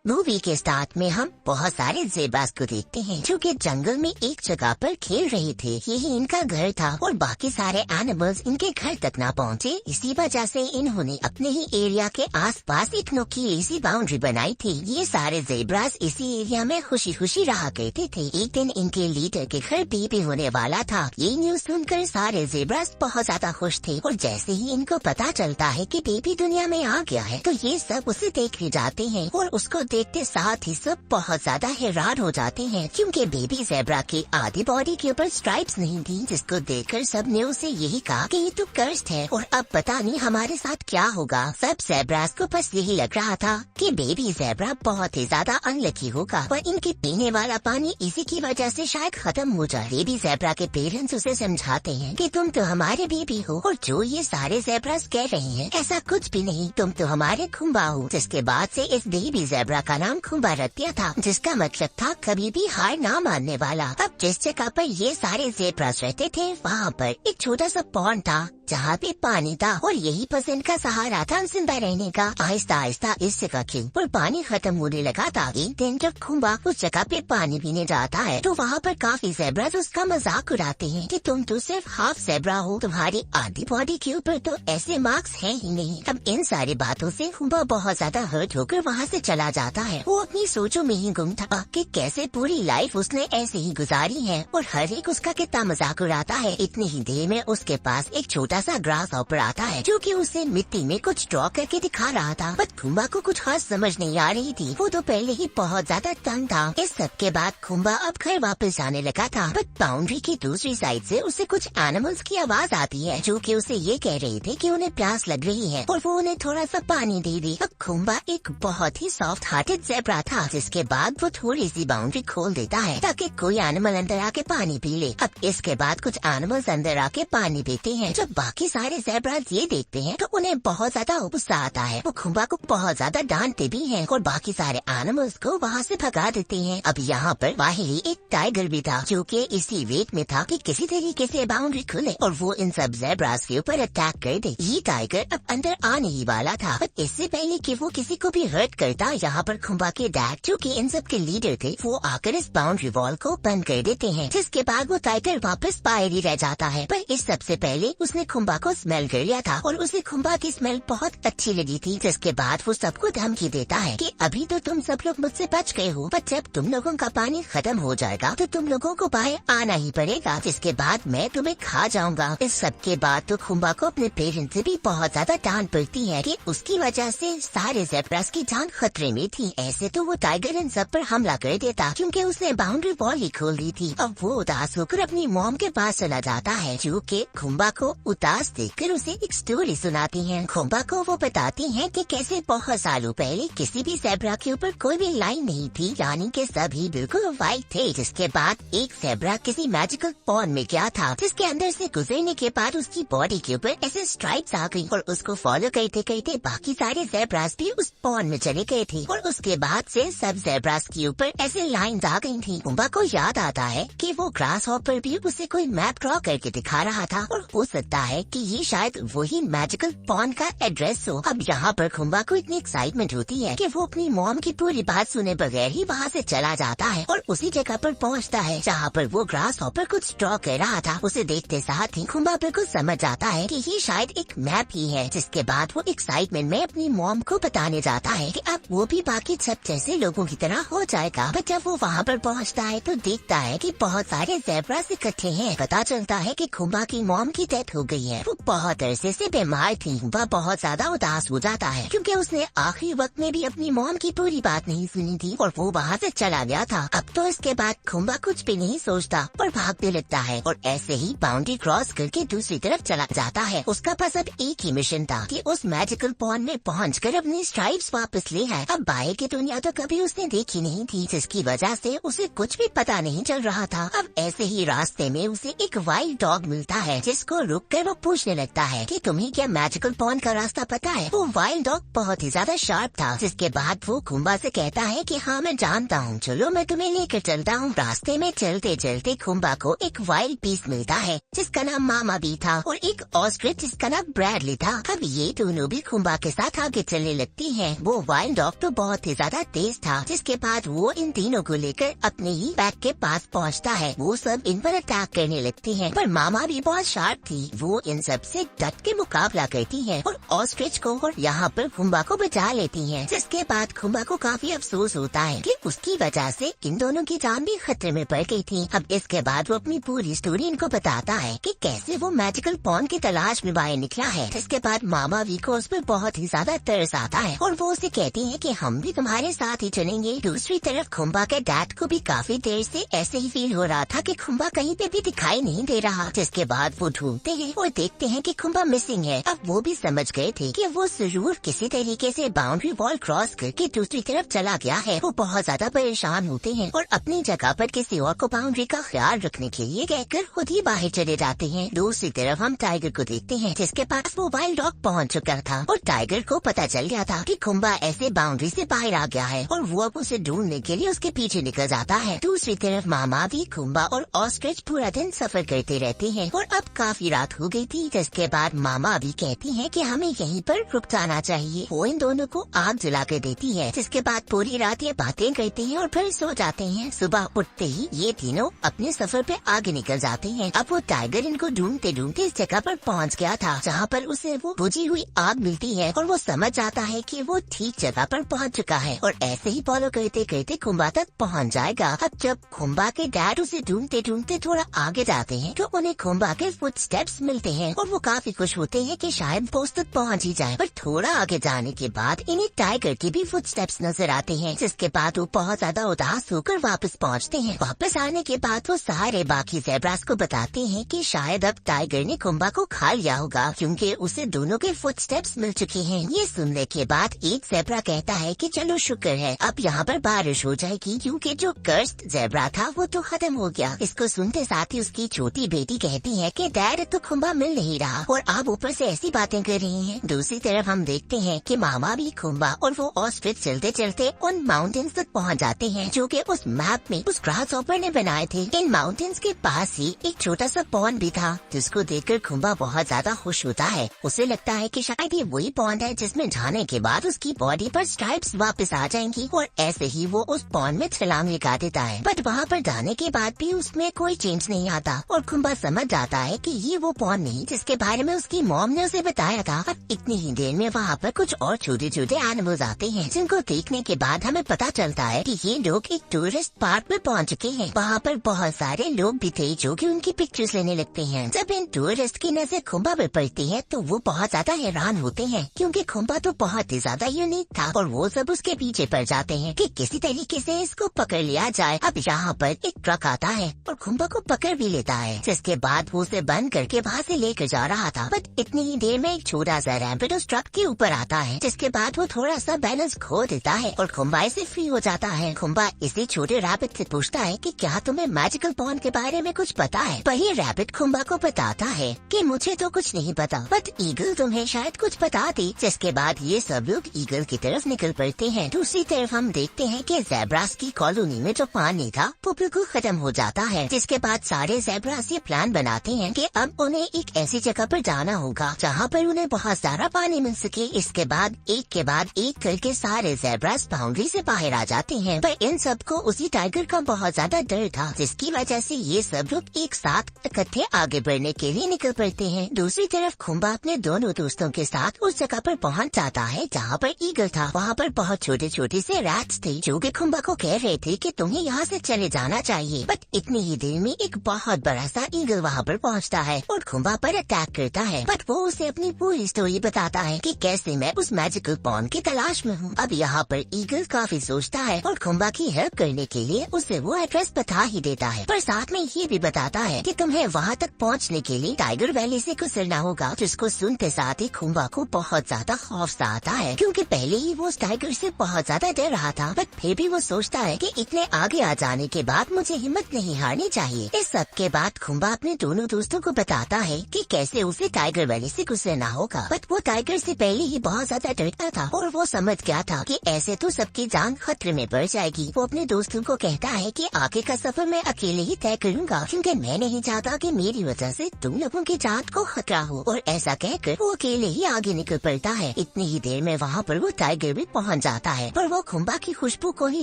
Movie के start में हम बहुत सारे ज़ेब्रास को देखते हैं जो कि जंगल में एक जगह पर खेल रहे थे। यही इनका घर था और बाकी सारे एनिमल्स इनके घर तक ना पहुँचे। इसी वजह से इन्होंने अपने ही एरिया के आसपास एक नोकीली सी बाउंड्री बनाई थी। ये सारे ज़ेब्रास इसी एरिया में खुशी खुशी रहा करते थे। एक दिन इनके लीडर के घर बेबी होने वाला था। ये न्यूज सुनकर सारे ज़ेब्रास बहुत ज्यादा खुश थे और जैसे ही इनको पता चलता है कि बेबी दुनिया में आ गया है तो ये सब उसे देखने जाते हैं और उसको देखते साथ ही सब बहुत ज्यादा हैरान हो जाते हैं क्योंकि बेबी ज़ेब्रा की आधी बॉडी के ऊपर स्ट्राइप्स नहीं थी, जिसको देखकर सब ने उसे यही कहा कि ये तो कर्स्ड है और अब पता नहीं हमारे साथ क्या होगा। सब ज़ेब्रास को बस यही लग रहा था कि बेबी ज़ेब्रा बहुत ही ज्यादा अनलकी होगा और इनके पीने वाला पानी इसी की वजह से शायद खत्म हो जाए। बेबी ज़ेब्रा के पेरेंट्स उसे समझाते हैं कि तुम तो हमारे बेबी हो और जो ये सारे ज़ेब्रास कह रहे हैं ऐसा कुछ भी नहीं, तुम तो हमारे खुम्बा हो। जिसके बाद से इस बेबी ज़ेब्रा का नाम खुम्बा रख दिया था, जिसका मतलब था कभी भी हार ना मानने वाला। अब जिस जगह पर ये सारे ज़ेब्रास रहते थे वहाँ पर एक छोटा सा पॉन्ड था जहाँ पे पानी था और यही पसंद का सहारा था जिंदा रहने का। आहिस्ता आहिस्ता इस जगह के ऊपर पानी खत्म होने लगा था। एक दिन जब खुम्बा उस जगह पे पानी पीने जाता है तो वहाँ पर काफी ज़ेब्रास उसका मजाक उड़ाते हैं कि तुम तो सिर्फ हाफ ज़ेब्रा हो, तुम्हारी आधी बॉडी के ऊपर तो ऐसे मार्क्स हैं ही नहीं। अब इन सारी बातों से खुम्बा बहुत ज्यादा हर्ट होकर वहाँ से चला जाता है। वो अपनी सोचों में ही गुम था कि कैसे पूरी लाइफ उसने ऐसे ही गुजारी है और हर एक उसका कितना मजाक उड़ाता है। इतनी ही देर में उसके पास एक छोटा सा ग्रास हॉपर आता है जो कि उसे मिट्टी में कुछ ड्रॉ करके दिखा रहा था। बट खुम्बा को कुछ खास समझ नहीं आ रही थी, वो तो पहले ही बहुत ज्यादा तंग था। इस सब के बाद खुम्बा अब घर वापस जाने लगा था। बट बाउंड्री की दूसरी साइड से उसे कुछ एनिमल्स की आवाज आती है जो कि उसे ये कह रहे थे कि उन्हें प्यास लग रही है और वो उन्हें थोड़ा सा पानी दे दी। अब खुम्बा एक बहुत ही सॉफ्ट हार्टेड ज़ेब्रा था, जिसके बाद वो थोड़ी सी बाउंड्री खोल देता है ताकि कोई एनिमल अंदर आके पानी पी ले। अब इसके बाद कुछ एनिमल्स अंदर आके पानी पीते हैं। जब बाकी सारे ज़ेब्रास ये देखते हैं तो उन्हें बहुत ज्यादा गुस्सा आता है। वो खुम्बा को बहुत ज्यादा डांटते भी हैं और बाकी सारे एनिमल्स को वहाँ से भगा देते हैं। अब यहाँ पर बाहरी एक टाइगर भी था जो कि इसी वेट में था कि किसी तरीके से बाउंड्री खुले और वो इन सब ज़ेब्रास के ऊपर अटैक कर दे। ये टाइगर अब अंदर आने ही वाला था, पर इससे पहले कि वो किसी को भी हर्ट करता, यहाँ पर खुम्बा के डैड जो कि इन सब के लीडर थे वो आकर इस बाउंड्री वॉल को बंद कर देते हैं। जिसके बाद वो टाइगर वापस बाहर ही रह जाता है। पर इस सबसे पहले उसने खुम्बा को स्मेल कर लिया था और उसे खुम्बा की स्मेल बहुत अच्छी लगी थी। जिसके बाद वो सबको धमकी देता है कि अभी तो तुम सब लोग मुझसे बच गए हो, पर जब तुम लोगों का पानी खत्म हो जाएगा तो तुम लोगों को बाहर आना ही पड़ेगा, जिसके बाद मैं तुम्हें खा जाऊंगा। इस सब के बाद तो खुम्बा को अपने पेरेंट्स से भी बहुत ज्यादा डांट पड़ती है कि उसकी वजह से सारे ज़ेब्रास की जान खतरे में थी। ऐसे तो वो टाइगर इन सब पर हमला कर देता क्योंकि उसने बाउंड्री वॉल ही खोल दी थी। अब वो उदास होकर अपनी मॉम के पास चला जाता है जो कि खुम्बा को उदास देखकर उसे एक स्टोरी सुनाती हैं। खुम्बा को वो बताती हैं कि कैसे बहुत सालों पहले किसी भी ज़ेब्रा के ऊपर कोई भी लाइन नहीं थी, यानी कि सभी बिल्कुल वाइट थे। जिसके बाद एक ज़ेब्रा किसी मैजिकल पॉन्ड में गया था, जिसके अंदर से गुजरने के बाद उसकी बॉडी के ऊपर ऐसे स्ट्राइप्स आ गई और उसको फॉलो करते करते बाकी सारे ज़ेब्रास भी उस पॉन्ड में चले गए थे और उसके बाद से सब ज़ेब्रास के ऊपर ऐसे लाइंस आ गई थी। खुम्बा को याद आता है कि वो ग्रास हॉपर भी उसे कोई मैप ड्रॉ करके दिखा रहा था और हो सकता है कि ये शायद वही मैजिकल पॉन्ड का एड्रेस हो। अब यहाँ पर खुम्बा को इतनी एक्साइटमेंट होती है कि वो अपनी मॉम की पूरी बात सुने बगैर ही वहाँ से चला जाता है और उसी जगह पर पहुँचता है जहाँ पर वो ग्रास हॉपर कुछ ड्रॉ कर रहा था। उसे देखते साथ ही खुम्बा बिल्कुल समझ आता है कि ये शायद एक मैप ही है। जिसके बाद वो एक्साइटमेंट में अपनी मॉम को बताने जाता है कि अब वो भी बाकी सब जैसे लोगों की तरह हो जाएगा। पर जब वो वहाँ पर पहुँचता है तो देखता है कि बहुत सारे ज़ेब्रास इकट्ठे हैं। पता चलता है कि खुम्बा की मॉम की डेथ हो गई है। वो बहुत अरसे से बीमार थी। वह बहुत ज्यादा उदास हो जाता है क्योंकि उसने आखिरी वक्त में भी अपनी मॉम की पूरी बात नहीं सुनी थी और वो वहाँ से चला गया था। अब तो इसके बाद खुम्बा कुछ भी नहीं सोचता और भागने लगता है और ऐसे ही बाउंड्री क्रॉस करके दूसरी तरफ चला जाता है। उसका पास अब एक ही मिशन था कि उस मैजिकल पॉन्ड में पहुंचकर अपनी स्ट्राइप्स वापस ले आए। अब बाहर की दुनिया तो कभी उसने देखी नहीं थी, जिसकी वजह से उसे कुछ भी पता नहीं चल रहा था। अब ऐसे ही रास्ते में उसे एक वाइल्ड डॉग मिलता है जिसको रुककर वो पूछने लगता है कि तुम्हें क्या मैजिकल पॉन्ड का रास्ता पता है। वो वाइल्ड डॉग बहुत ही ज्यादा शार्प था, जिसके बाद वो खुम्बा से कहता है कि हाँ मैं जानता हूँ, चलो मैं तुम्हें लेकर चलता हूँ। रास्ते में चलते चलते खुम्बा को एक वाइल्ड पीस मिलता है जिसका नाम मामा भी था और एक ऑस्ट्रिच जिसका नाम ब्रैडली था। अब ये दोनों भी खुम्बा के साथ आगे चलने लगती हैं। वो वाइल्ड डॉग तो बहुत ही ज्यादा तेज था, जिसके बाद वो इन तीनों को लेकर अपने ही पैक के पास पहुँचता है। वो सब इन पर अटैक करने लगती हैं, पर मामा भी बहुत शार्प थी। वो इन सब से डट के मुकाबला करती हैं और ऑस्ट्रिच को और यहाँ पर खुम्बा को बचा लेती हैं। जिसके बाद खुम्बा को काफी अफसोस होता है कि उसकी वजह से इन दोनों की जान भी खतरे में पड़ गई थी। अब इसके बाद वो अपनी पूरी स्टोरी इनको बताता है कि कैसे वो मैजिकल पॉन्ड की तलाश में बाहर निकला है। जिसके बाद मामा वी को उस पर बहुत ही ज्यादा तरस आता है और वो उसे कहती है कि हम भी तुम्हारे साथ ही चलेंगे। दूसरी तरफ खुम्बा के डैड को भी काफी देर से ऐसे ही फील हो रहा था कि खुम्बा कहीं पे भी दिखाई नहीं दे रहा। जिसके बाद वो ढूंढते हैं और देखते हैं कि खुम्बा मिसिंग है। अब वो भी समझ गए थे कि वो जरूर किसी तरीके से बाउंड्री वॉल क्रॉस करके दूसरी तरफ चला गया है। वो बहुत ज्यादा परेशान होते हैं और अपनी जगह पर किसी और को बाउंड्री का ख्याल रखने के लिए कहकर खुद ही बाहर चले जाते हैं। दूसरी तरफ हम टाइगर को देखते हैं, जिसके पास वो वाइल्ड डॉग पहुंच चुका था और टाइगर को पता चल गया था कि खुम्बा ऐसे बाउंड्री से बाहर आ गया है और वो अब उसे ढूंढने के लिए उसके पीछे निकल जाता है। दूसरी तरफ मामा भी, खुम्बा और ऑस्ट्रिच पूरा दिन सफर करते रहते हैं और अब काफी रात हो गई थी। जिसके बाद मामा भी कहती है कि हमें यहीं पर रुक जाना चाहिए। वो इन दोनों को आग जला कर देती है। जिसके बाद पूरी रात ये बातें करते हैं और फिर सो जाते हैं। सुबह उठते ही ये तीनों अपने सफर पे आगे निकल जाते हैं। अब वो टाइगर इनको ढूंढते ढूंढते इस जगह पर पहुंच गया था जहाँ पर उसे वो बुझी हुई आग मिलती है और वो समझ जाता है कि वो ठीक जगह पर पहुंच चुका है और ऐसे ही फॉलो करते करते खुम्बा तक पहुंच जाएगा। अब जब खुम्बा के डैड उसे ढूंढते ढूंढते थोड़ा आगे जाते हैं तो उन्हें खुम्बा के फुटस्टेप्स मिलते हैं और वो काफी खुश होते हैं कि शायद वो उस तक पहुंच ही जाए। पर थोड़ा आगे जाने के बाद इन्हें टाइगर के भी फुटस्टेप्स नजर आते हैं। जिसके बाद वो बहुत ज्यादा उदास होकर वापस पहुंचते हैं। वापस आने के बाद वो सारे बाकी ज़ेब्रास को बताते हैं कि शायद अब टाइगर ने खुम्बा को खा लिया होगा, क्योंकि उसे दोनों के फुटस्टेप्स मिल चुके हैं। ये सुनने के बाद एक ज़ेब्रा कहता है कि चलो शुक्र है अब यहाँ पर बारिश हो जाएगी, क्योंकि जो कर्स्ड ज़ेब्रा था वो तो खत्म हो गया। इसको सुनते साथ ही उसकी छोटी बेटी कहती है कि डैड तो खुम्बा मिल नहीं रहा और आप ऊपर से ऐसी बातें कर रही हैं। दूसरी तरफ हम देखते हैं कि मामा भी, खुम्बा और वो ऑस्ट्रिच चलते चलते उन माउंटेन्स तक पहुँच जाते हैं जो कि उस मैप में उस ग्रासहॉपर ने बनाए थे। इन माउंटेन्स के पास ही एक छोटा सा पॉन्ड भी था, जिसको देखकर खुम्बा बहुत ज्यादा खुश होता है। उसे लगता है कि शायद ये वही पॉन्ड है जिसमें जाने के बाद उसकी बॉडी पर स्ट्राइप्स वापस आ जाएंगी और ऐसे ही वो उस पॉन्ड में छलांग लगा देता है। बट वहाँ पर जाने के बाद भी उसमें कोई चेंज नहीं आता और खुम्बा समझ जाता है कि ये वो पॉन्ड नहीं जिसके बारे में उसकी मॉम ने उसे बताया था। अब इतनी ही देर में वहाँ पर कुछ और छोटे छोटे एनिमल्स आते हैं, जिनको देखने के बाद हमें पता चलता है कि ये लोग एक टूरिस्ट पार्क में पहुँच चुके हैं। वहाँ पर बहुत सारे लोग भी थे जो कि उनकी पिक्चर्स लेने लगते हैं। जब इन टूरिस्ट की नजर खुम्बा पर पड़ती है तो वो बहुत ज्यादा हैरान होते हैं, क्योंकि खुम्बा तो बहुत ही ज्यादा यूनिक था और वो सब उसके पीछे पड़ जाते हैं कि किसी तरीके से इसको पकड़ लिया जाए। अब यहाँ पर एक ट्रक आता है और खुम्बा को पकड़ भी लेता है, जिसके बाद वो उसे बंद करके वहाँ से लेकर जा रहा था। बट इतनी ही देर में एक छोटा सा रैम्पेट उस ट्रक के ऊपर आता है, जिसके बाद वो थोड़ा सा बैलेंस खो देता है और खुम्बा इसे फ्री हो जाता है। खुम्बा इसी छोटे रैबिट से पूछता है कि क्या तुम्हें मैजिकल पॉन्ड के बारे में कुछ पता है। पर ये रैबिट खुम्बा को बताता है कि मुझे तो कुछ नहीं पता, बट ईगल तुम्हें शायद कुछ बता दी। जिसके बाद ये सब लोग ईगल की तरफ निकल पड़ते हैं। दूसरी तरफ हम देखते हैं कि ज़ेब्रास की कॉलोनी में जो पानी था वो बिल्कुल खत्म हो जाता है। जिसके बाद सारे ज़ेब्रास ये प्लान बनाते हैं कि अब उन्हें एक ऐसी जगह पर जाना होगा जहाँ पर उन्हें बहुत सारा पानी मिल सके। इसके बाद एक करके सारे ज़ेब्रास बाउंड्री से बाहर आ जाते हैं। पर इन सबको उसी टाइगर का बहुत ज्यादा डर था, जिसकी वजह से ये सब लोग एक साथ इकट्ठे आगे बढ़ने के लिए निकल पड़ते हैं। दूसरी तरफ खुम्बा अपने दोनों दोस्तों के साथ उस जगह पर पहुंच जाता है जहाँ पर ईगल था। वहाँ पर बहुत छोटे छोटे से रैट्स थे जो कि खुम्बा को कह रहे थे कि तुम्हें यहाँ से चले जाना चाहिए। बट इतनी ही देर में एक बहुत बड़ा सा ईगल वहाँ पर पहुँचता है और खुम्बा पर अटैक करता है। बट वो उसे अपनी पूरी स्टोरी बताता है कि कैसे मैं उस मैजिकल पॉन्ड की तलाश में हूँ। अब यहाँ पर ईगल काफी सोचता है और खुम्बा की हेल्प करने के लिए उसे वो एड्रेस बता ही देता है, पर साथ में ये भी बताता है कि तुम्हें वहाँ तक पहुँचने के लिए टाइगर वैली से गुजरना होगा। जिसको सुनते साथ ही खुम्बा को बहुत ज्यादा खौफ सा आता है, क्योंकि पहले ही वो उस टाइगर से बहुत ज्यादा डर रहा था। बट फिर भी वो सोचता है कि इतने आगे आ जाने के बाद मुझे हिम्मत नहीं हारनी चाहिए। इस सब के बाद खुम्बा अपने दोनों दोस्तों को बताता है है कि कैसे उसे टाइगर वाले से गुजरना होगा, बट वो टाइगर से पहले ही बहुत ज्यादा डरता था और वो समझ गया था कि ऐसे तो सबकी जान खतरे में पड़ जाएगी। वो अपने दोस्तों को कहता है कि आगे का सफर मैं अकेले ही तय करूंगा, क्योंकि मैं नहीं चाहता कि मेरी वजह से तुम लोगों की जान को खतरा हो। और ऐसा कहकर वो अकेले ही आगे निकल पड़ता है। इतनी ही देर में वहाँ पर वो टाइगर भी पहुँच जाता है, पर वो खुम्बा की खुशबू को ही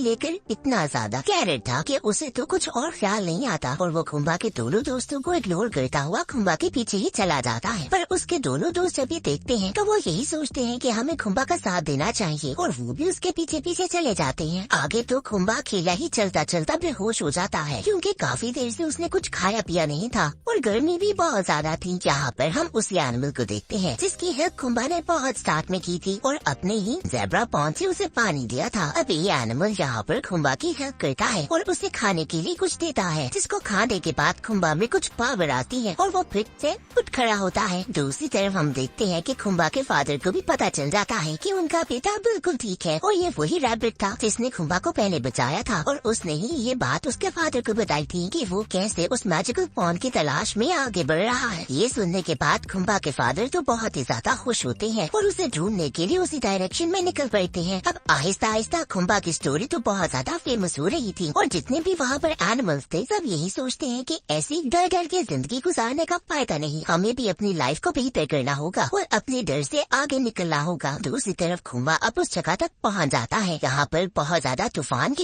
लेकर इतना ज्यादा कैरेट था कि उसे तो कुछ और ख्याल नहीं आता और वो खुम्बा के दोनों दोस्तों को इग्नोर करता हुआ खुम्बा के पीछे ही चला जाता है। पर उसके दोनों दोस्त जब ये देखते हैं तो वो यही सोचते हैं कि हमें खुम्बा का साथ देना चाहिए और वो भी उसके पीछे पीछे चले जाते हैं। आगे तो खुम्बा अकेला ही चलता चलता बेहोश हो जाता है, क्योंकि काफी देर से उसने कुछ खाया पिया नहीं था और गर्मी भी बहुत ज्यादा थी। यहाँ पर हम उसी एनिमल को देखते हैं जिसकी हेल्प खुम्बा ने बहुत स्टार्ट में की थी और अपने ही ज़ेब्रा पॉन्ड से उसे पानी दिया था। अब ये एनिमल यहाँ पर खुम्बा की हेल्प करता है और उसे खाने के लिए कुछ देता है, जिसको खाने के बाद खुम्बा में कुछ पावर आती है और वो फिर से उठ खड़ा होता है। दूसरी तरफ हम देखते हैं कि खुम्बा के फादर को भी पता चल जाता है कि उनका बेटा बिल्कुल ठीक है और ये वही रैबिट था जिसने खुम्बा को पहले बचाया था और उसने ही ये बात उसके फादर को बताई थी कि वो कैसे उस मैजिकल पॉन्ड की तलाश में आगे बढ़ रहा है। ये सुनने के बाद खुम्बा के फादर तो बहुत ही ज्यादा खुश होते हैं और उसे ढूंढने के लिए उसी डायरेक्शन में निकल पड़ते हैं। अब आहिस्ता आहिस्ता खुम्बा की स्टोरी तो बहुत ज्यादा फेमस हो रही थी और जितने भी वहाँ पर एनिमल्स थे सब यही सोचते हैं कि ऐसी डर डर के जिंदगी गुजारने का फायदा नहीं, हमें भी अपनी लाइफ को बेहतर करना होगा और अपने डर से आगे निकलना होगा। दूसरी तरफ खुम्बा अब उस जगह तक पहुँच जाता है। यहाँ पर बहुत ज्यादा तूफान की